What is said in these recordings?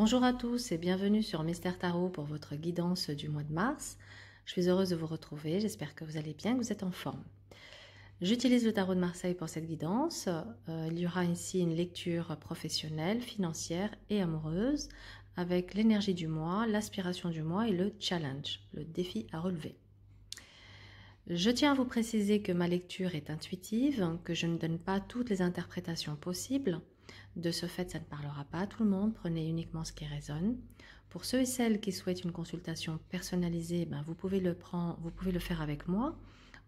Bonjour à tous et bienvenue sur Mystère Tarot pour votre guidance du mois de mars. Je suis heureuse de vous retrouver, j'espère que vous allez bien, que vous êtes en forme. J'utilise le tarot de Marseille pour cette guidance. Il y aura ici une lecture professionnelle, financière et amoureuse avec l'énergie du mois, l'aspiration du mois et le challenge, le défi à relever. Je tiens à vous préciser que ma lecture est intuitive, que je ne donne pas toutes les interprétations possibles. De ce fait, ça ne parlera pas à tout le monde, prenez uniquement ce qui résonne. Pour ceux et celles qui souhaitent une consultation personnalisée, vous pouvez le faire avec moi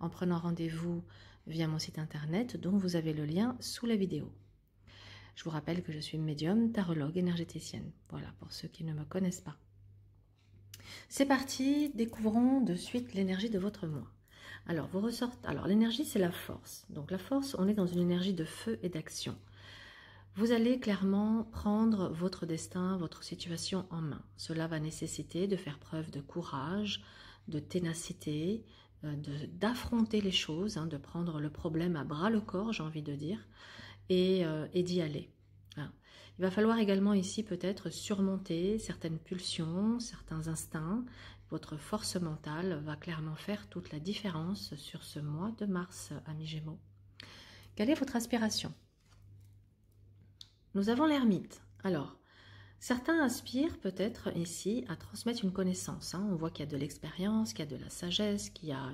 en prenant rendez-vous via mon site internet dont vous avez le lien sous la vidéo. Je vous rappelle que je suis médium, tarologue, énergéticienne. Voilà, pour ceux qui ne me connaissent pas. C'est parti, découvrons de suite l'énergie de votre mois. Alors, l'énergie, c'est la force. Donc la force, on est dans une énergie de feu et d'action. Vous allez clairement prendre votre destin, votre situation en main. Cela va nécessiter de faire preuve de courage, de ténacité, d'affronter les choses, de prendre le problème à bras le corps, j'ai envie de dire, et d'y aller. Il va falloir également ici peut-être surmonter certaines pulsions, certains instincts. Votre force mentale va clairement faire toute la différence sur ce mois de mars, amis Gémeaux. Quelle est votre aspiration ? Nous avons l'ermite. Alors, certains aspirent peut-être ici à transmettre une connaissance. On voit qu'il y a de l'expérience, qu'il y a de la sagesse, qu'il y a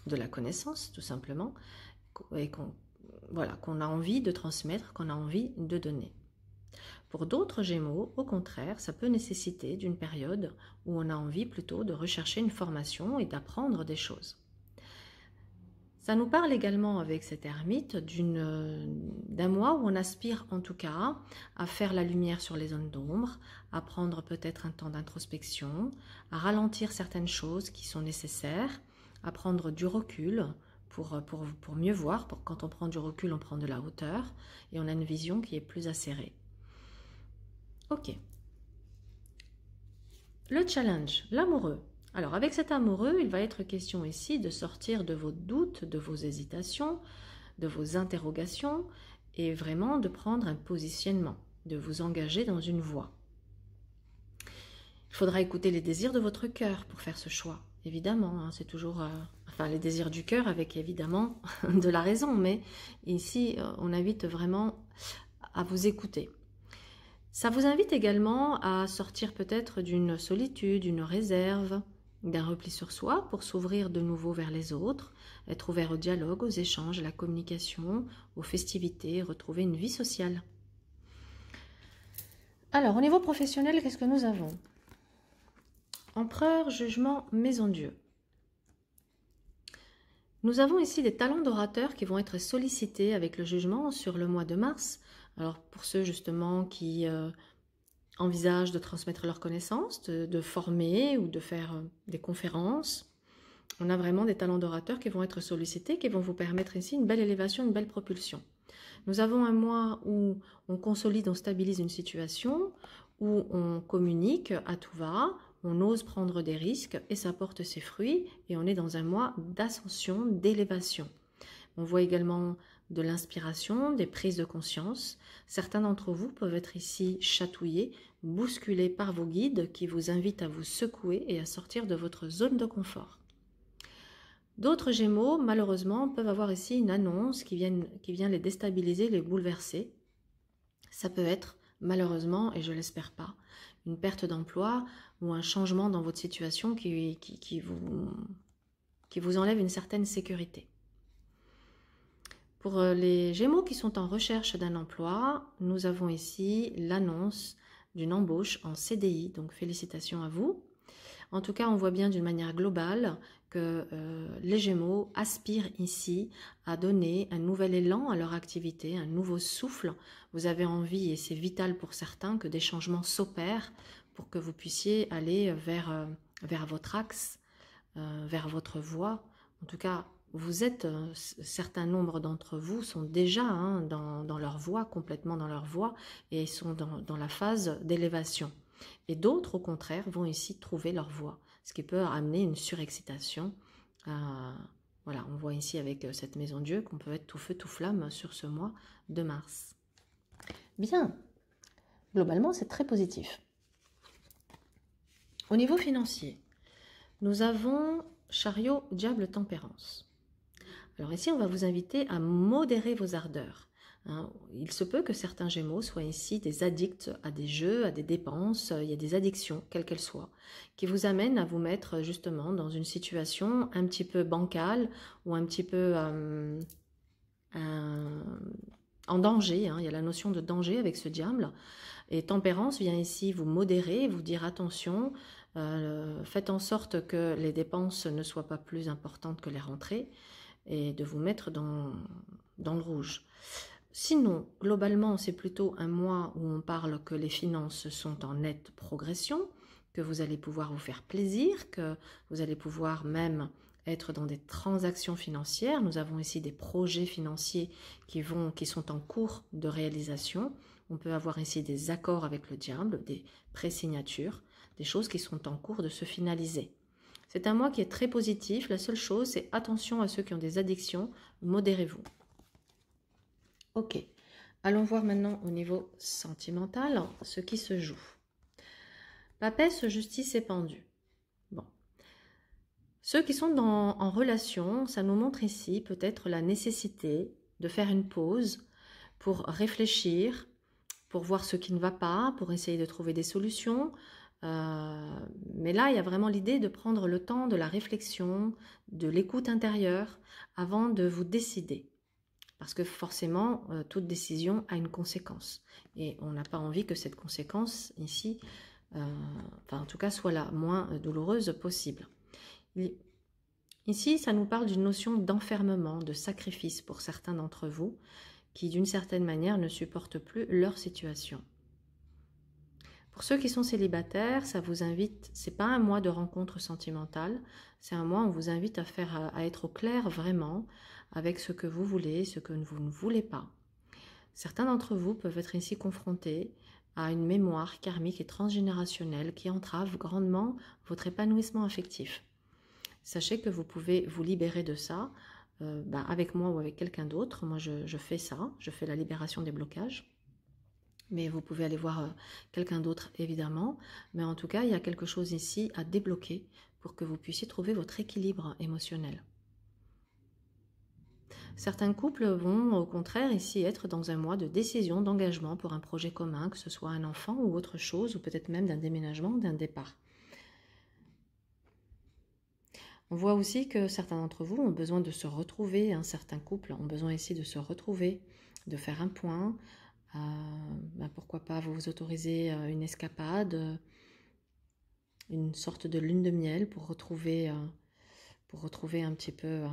de la connaissance, tout simplement, et qu'on a envie de transmettre, qu'on a envie de donner. Pour d'autres Gémeaux, au contraire, ça peut nécessiter d'une période où on a envie plutôt de rechercher une formation et d'apprendre des choses. Ça nous parle également avec cette ermite d'un mois où on aspire en tout cas à faire la lumière sur les zones d'ombre, à prendre peut-être un temps d'introspection, à ralentir certaines choses qui sont nécessaires, à prendre du recul pour mieux voir. Quand on prend du recul, on prend de la hauteur et on a une vision qui est plus acérée. Ok. Le challenge, l'amoureux. Alors, avec cet amoureux, il va être question ici de sortir de vos doutes, de vos hésitations, de vos interrogations et vraiment de prendre un positionnement, de vous engager dans une voie. Il faudra écouter les désirs de votre cœur pour faire ce choix, évidemment. C'est toujours... les désirs du cœur avec évidemment de la raison, mais ici, on invite vraiment à vous écouter. Ça vous invite également à sortir peut-être d'une solitude, d'une réserve, d'un repli sur soi pour s'ouvrir de nouveau vers les autres, être ouvert au dialogue, aux échanges, à la communication, aux festivités, retrouver une vie sociale. Alors, au niveau professionnel, qu'est-ce que nous avons? Empereur, jugement, maison Dieu. Nous avons ici des talents d'orateur qui vont être sollicités avec le jugement sur le mois de mars. Alors, pour ceux justement qui envisagent de transmettre leurs connaissances, de former ou de faire des conférences, on a vraiment des talents d'orateur qui vont être sollicités, qui vont vous permettre ici une belle élévation, une belle propulsion. Nous avons un mois où on consolide, on stabilise une situation, où on communique à tout va, on ose prendre des risques et ça porte ses fruits et on est dans un mois d'ascension, d'élévation. On voit également de l'inspiration, des prises de conscience. Certains d'entre vous peuvent être ici chatouillés, bousculés par vos guides qui vous invitent à vous secouer et à sortir de votre zone de confort. D'autres Gémeaux, malheureusement, peuvent avoir ici une annonce qui vient les déstabiliser, les bouleverser. Ça peut être, malheureusement, et je ne l'espère pas, une perte d'emploi ou un changement dans votre situation qui vous enlève une certaine sécurité. Pour les Gémeaux qui sont en recherche d'un emploi, nous avons ici l'annonce d'une embauche en CDI, donc félicitations à vous. En tout cas, on voit bien d'une manière globale que les Gémeaux aspirent ici à donner un nouvel élan à leur activité, un nouveau souffle. Vous avez envie, et c'est vital pour certains, que des changements s'opèrent pour que vous puissiez aller vers votre axe, vers votre voie. En tout cas, certains nombres d'entre vous sont déjà dans leur voie, complètement dans leur voie, et sont dans la phase d'élévation. Et d'autres, au contraire, vont ici trouver leur voie, ce qui peut amener une surexcitation. Voilà, on voit ici avec cette maison Dieu qu'on peut être tout feu, tout flamme sur ce mois de mars. Bien. Globalement, c'est très positif. Au niveau financier, nous avons chariot, diable, tempérance. Alors ici, on va vous inviter à modérer vos ardeurs. Il se peut que certains Gémeaux soient ici des addicts à des jeux, à des dépenses, il y a des addictions, quelles qu'elles soient, qui vous amènent à vous mettre justement dans une situation un petit peu bancale ou un petit peu en danger. Il y a la notion de danger avec ce diable. Et tempérance vient ici vous modérer, vous dire attention, faites en sorte que les dépenses ne soient pas plus importantes que les rentrées et de vous mettre dans le rouge. Sinon, globalement, c'est plutôt un mois où on parle que les finances sont en nette progression, que vous allez pouvoir vous faire plaisir, que vous allez pouvoir même être dans des transactions financières. Nous avons ici des projets financiers qui sont en cours de réalisation. On peut avoir ici des accords avec le diable, des pré-signatures, des choses qui sont en cours de se finaliser. C'est un mois qui est très positif. La seule chose, c'est attention à ceux qui ont des addictions, modérez-vous. Ok, allons voir maintenant au niveau sentimental ce qui se joue. Papesse, justice et pendu. Bon. Ceux qui sont en relation, ça nous montre ici peut-être la nécessité de faire une pause pour réfléchir, pour voir ce qui ne va pas, pour essayer de trouver des solutions. Mais là, il y a vraiment l'idée de prendre le temps de la réflexion, de l'écoute intérieure avant de vous décider. Parce que forcément, toute décision a une conséquence. Et on n'a pas envie que cette conséquence, ici, en tout cas, soit la moins douloureuse possible. Ici, ça nous parle d'une notion d'enfermement, de sacrifice pour certains d'entre vous, qui d'une certaine manière ne supportent plus leur situation. Pour ceux qui sont célibataires, ça vous invite, c'est pas un mois de rencontre sentimentale, c'est un mois où on vous invite à être au clair vraiment avec ce que vous voulez, ce que vous ne voulez pas. Certains d'entre vous peuvent être ici confrontés à une mémoire karmique et transgénérationnelle qui entrave grandement votre épanouissement affectif. Sachez que vous pouvez vous libérer de ça avec moi ou avec quelqu'un d'autre. Moi, je fais ça, je fais la libération des blocages. Mais vous pouvez aller voir quelqu'un d'autre, évidemment. Mais en tout cas, il y a quelque chose ici à débloquer pour que vous puissiez trouver votre équilibre émotionnel. Certains couples vont au contraire ici être dans un mois de décision, d'engagement pour un projet commun, que ce soit un enfant ou autre chose, ou peut-être même d'un déménagement ou d'un départ. On voit aussi que certains d'entre vous ont besoin de se retrouver, certains couples ont besoin ici de se retrouver, de faire un point. Pourquoi pas vous autoriser une escapade, une sorte de lune de miel pour retrouver un petit peu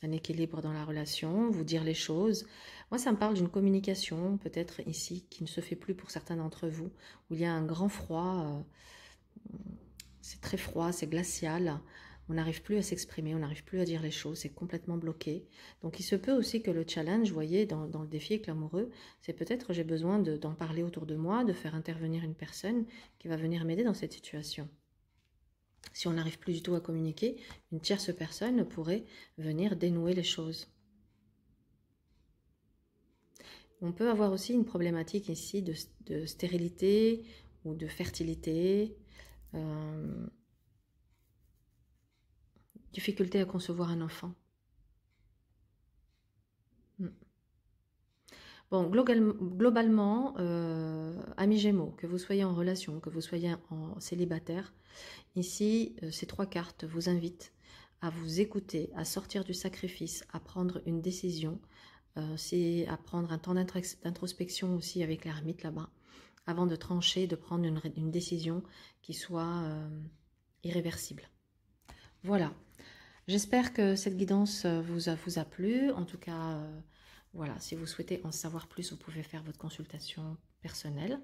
un équilibre dans la relation, vous dire les choses. Moi, ça me parle d'une communication, peut-être ici, qui ne se fait plus pour certains d'entre vous, où il y a un grand froid, c'est très froid, c'est glacial, on n'arrive plus à s'exprimer, on n'arrive plus à dire les choses, c'est complètement bloqué. Donc il se peut aussi que le challenge, vous voyez, dans le défi amoureux, c'est peut-être j'ai besoin d'en parler autour de moi, de faire intervenir une personne qui va venir m'aider dans cette situation. Si on n'arrive plus du tout à communiquer, une tierce personne pourrait venir dénouer les choses. On peut avoir aussi une problématique ici de stérilité ou de fertilité, difficulté à concevoir un enfant. Bon, globalement, amis Gémeaux, que vous soyez en relation, que vous soyez en célibataire, ici, ces trois cartes vous invitent à vous écouter, à sortir du sacrifice, à prendre une décision, à prendre un temps d'introspection aussi avec l'ermite là-bas, avant de trancher, de prendre une décision qui soit irréversible. Voilà. J'espère que cette guidance vous a plu. En tout cas, voilà, si vous souhaitez en savoir plus, vous pouvez faire votre consultation personnelle.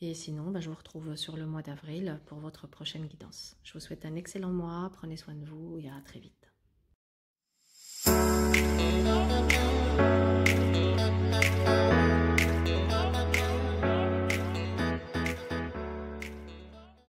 Et sinon, je vous retrouve sur le mois d'avril pour votre prochaine guidance. Je vous souhaite un excellent mois, prenez soin de vous et à très vite.